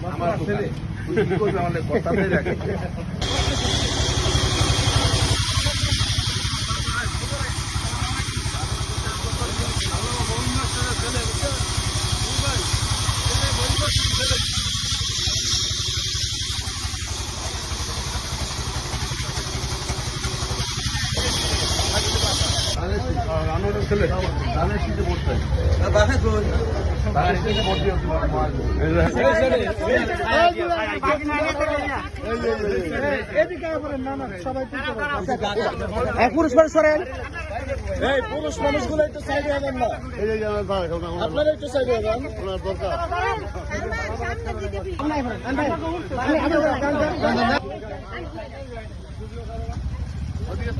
আমার ছেলে তুই কি করবি আমাদের কথা দিয়ে রাখে ছেলে ধানের শীতে পড়তে পুরুষ মানুষ করেন পুরুষ মানুষগুলো একটু সাইডে হবেন না আপনারা একটু সাইডে হবেন দরকার ওদিকে